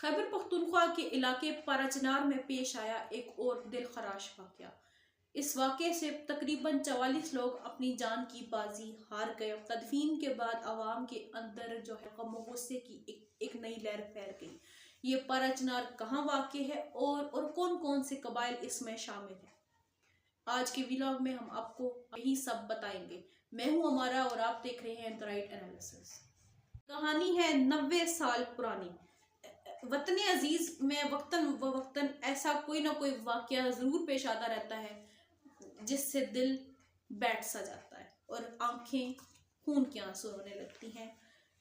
خیبر پختونخوا کے علاقے پاراچنار میں پیش آیا ایک اور دل خراش واقعہ۔ اس واقعے سے تقریباً 44 لوگ اپنی جان کی بازی ہار گئے۔ تدفین کے بعد عوام کے اندر جو ہے غم و غصے کی ایک نئی لہر پھیل گئی۔ یہ پاراچنار کہاں واقع ہے اور کون کون سے قبائل اس میں شامل ہیں؟ آج کے ویلاگ میں ہم آپ کو یہی سب بتائیں گے۔ میں ہوں امارا اور آپ دیکھ رہے ہیں دا رائٹ انالیسس۔ کہانی ہے 90 سال پرانی۔ وطن عزیز میں وقتاً ایسا کوئی نہ کوئی واقعہ ضرور پیش آتا رہتا ہے جس سے دل بیٹھ سا جاتا ہے اور آنکھیں خون کے آنسو رونے لگتی ہیں۔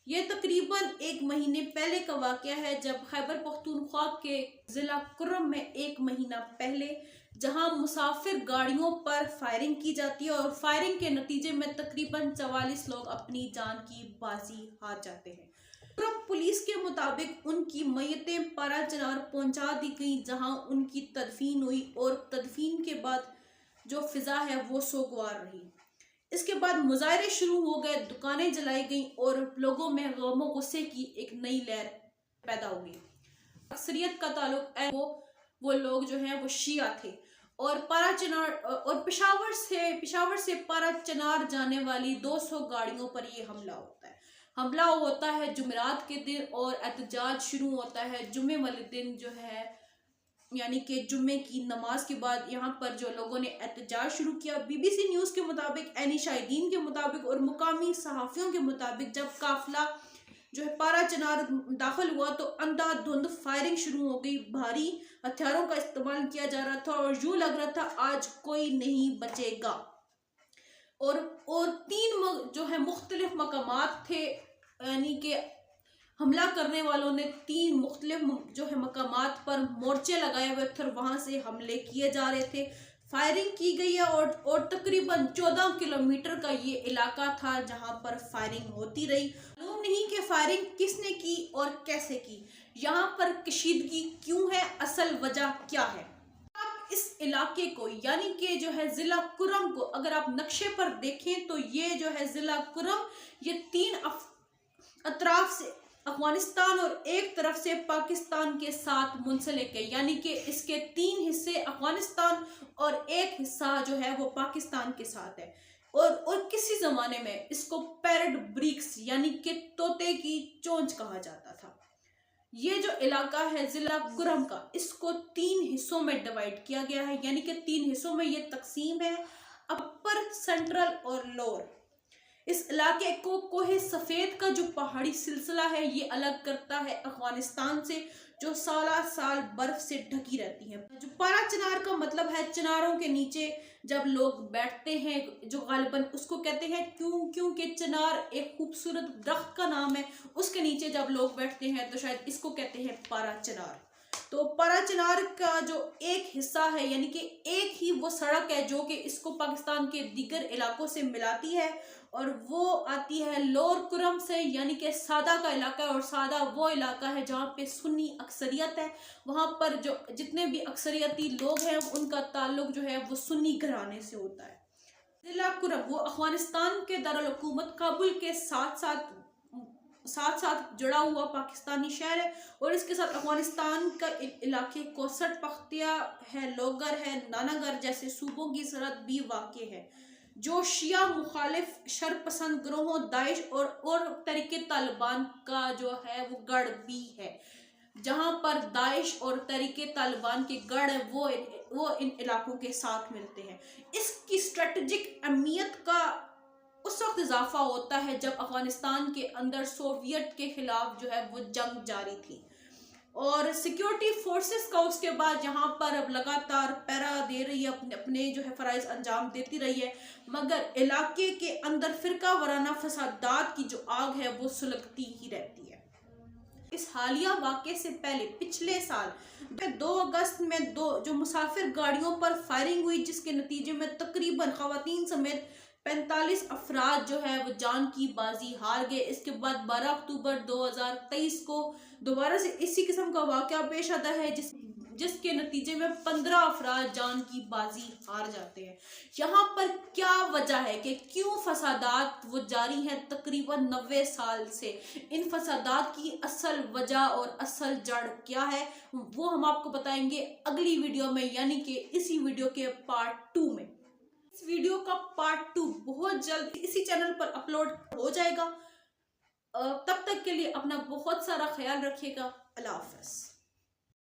یہ تقریباً 1 مہینے پہلے کا واقعہ ہے جب خیبر پختونخوا کے ضلع کرم میں 1 مہینہ پہلے جہاں مسافر گاڑیوں پر فائرنگ کی جاتی ہے اور فائرنگ کے نتیجے میں تقریباً 44 لوگ اپنی جان کی بازی ہار جاتے ہیں۔ کرم پولیس کے مطابق ان کی میتیں پاراچنار پہنچا دی گئیں جہاں ان کی تدفین ہوئی اور تدفین کے بعد جو فضا ہے وہ سوگوار رہی۔ اس کے بعد مظاہرے شروع ہو گئے، دکانیں جلائی گئیں اور لوگوں میں غم و غصے کی ایک نئی لہر پیدا ہوئی۔ اکثریت کا تعلق ہے وہ لوگ جو ہیں وہ شیعہ تھے اور پشاور سے پاراچنار جانے والی 200 گاڑیوں پر یہ حملہ ہوتا ہے۔ حملہ ہوتا ہے جمعرات کے دن اور احتجاج شروع ہوتا ہے جمعے والے دن جو ہے، یعنی کہ جمعے کی نماز کے بعد یہاں پر جو لوگوں نے احتجاج شروع کیا۔ BBC نیوز کے مطابق، عینی شاہدین کے مطابق اور مقامی صحافیوں کے مطابق جب قافلہ جو ہے پاراچنار داخل ہوا تو اندھا دھند فائرنگ شروع ہو گئی۔ بھاری ہتھیاروں کا استعمال کیا جا رہا تھا اور یوں لگ رہا تھا آج کوئی نہیں بچے گا۔ اور 3 جو ہے مختلف مقامات تھے، یعنی کہ حملہ کرنے والوں نے 3 مختلف جو ہے مقامات پر مورچے لگائے ہوئے تھے، وہاں سے حملے کیے جا رہے تھے، فائرنگ کی گئی ہے اور تقریباً 14 کلومیٹر کا یہ علاقہ تھا جہاں پر فائرنگ ہوتی رہی۔ معلوم نہیں کہ فائرنگ کس نے کی اور کیسے کی، یہاں پر کشیدگی کیوں ہے، اصل وجہ کیا ہے۔ آپ اس علاقے کو یعنی کہ جو ہے ضلع کرم کو اگر آپ نقشے پر دیکھیں تو یہ جو ہے ضلع کرم، یہ 3 اطراف سے افغانستان اور ایک طرف سے پاکستان کے ساتھ منسلک ہے، یعنی کہ اس کے 3 حصے افغانستان اور ایک حصہ جو ہے وہ پاکستان کے ساتھ ہے۔ اور کسی زمانے میں اس کو پیرٹ بریکس یعنی کہ طوطے کی چونچ کہا جاتا تھا۔ یہ جو علاقہ ہے ضلع کرم کا، اس کو 3 حصوں میں ڈیوائیڈ کیا گیا ہے، یعنی کہ 3 حصوں میں یہ تقسیم ہے، اپر، سینٹرل اور لوور۔ اس علاقے کو کوہ سفید کا جو پہاڑی سلسلہ ہے یہ الگ کرتا ہے افغانستان سے، جو سالہ سال برف سے ڈھکی رہتی ہے۔ جو پاراچنار کا مطلب ہے چناروں کے نیچے جب لوگ بیٹھتے ہیں، جو غالباً اس کو کہتے ہیں کیونکہ چنار ایک خوبصورت درخت کا نام ہے، اس کے نیچے جب لوگ بیٹھتے ہیں تو شاید اس کو کہتے ہیں پاراچنار۔ تو پاراچنار کا جو ایک حصہ ہے، یعنی کہ ایک ہی وہ سڑک ہے جو کہ اس کو پاکستان کے دیگر علاقوں سے ملاتی ہے اور وہ آتی ہے لور کرم سے، یعنی کہ سادہ کا علاقہ ہے، اور سادہ وہ علاقہ ہے جہاں پہ سنی اکثریت ہے۔ وہاں پر جو جتنے بھی اکثریتی لوگ ہیں ان کا تعلق جو ہے وہ سنی گھرانے سے ہوتا ہے۔ ضلع کرم وہ افغانستان کے دارالحکومت کابل کے ساتھ جڑا ہوا پاکستانی شہر ہے اور اس کے ساتھ افغانستان کا علاقے کوسٹ پختیا ہے، لوگر ہے، ناناگر جیسے صوبوں کی سرحد بھی واقع ہے، جو شیعہ مخالف شرپسند گروہوں داعش اور تحریک طالبان کا جو ہے وہ گڑھ بھی ہے۔ جہاں پر داعش اور تحریک طالبان کے گڑھ ہیں وہ ان علاقوں کے ساتھ ملتے ہیں۔ اس کی اسٹریٹجک اہمیت کا اس وقت اضافہ ہوتا ہے جب افغانستان کے اندر سوویت کے خلاف جو ہے وہ جنگ جاری تھی اور سیکیورٹی فورسز کا اس کے بعد یہاں پر اب لگاتار پیرا دے رہی ہے، اپنے جو ہے فرائض انجام دیتی رہی ہے، مگر علاقے کے اندر فرقہ وارانہ فسادات کی جو آگ ہے وہ سلگتی ہی رہتی ہے۔ اس حالیہ واقعے سے پہلے پچھلے سال 2 اگست میں جو مسافر گاڑیوں پر فائرنگ ہوئی جس کے نتیجے میں تقریباً خواتین سمیت 45 افراد جو ہے وہ جان کی بازی ہار گئے۔ اس کے بعد 12 اکتوبر 2023 کو دوبارہ سے اسی قسم کا واقعہ پیش آتا ہے جس کے نتیجے میں 15 افراد جان کی بازی ہار جاتے ہیں۔ یہاں پر کیا وجہ ہے کہ کیوں فسادات وہ جاری ہیں تقریباً 90 سال سے؟ ان فسادات کی اصل وجہ اور اصل جڑ کیا ہے وہ ہم آپ کو بتائیں گے اگلی ویڈیو میں، یعنی کہ اسی ویڈیو کے پارٹ 2 میں۔ اس ویڈیو کا پارٹ 2 بہت جلد اسی چینل پر اپلوڈ ہو جائے گا۔ تب تک کے لیے اپنا بہت سارا خیال رکھیے گا۔ اللہ حافظ۔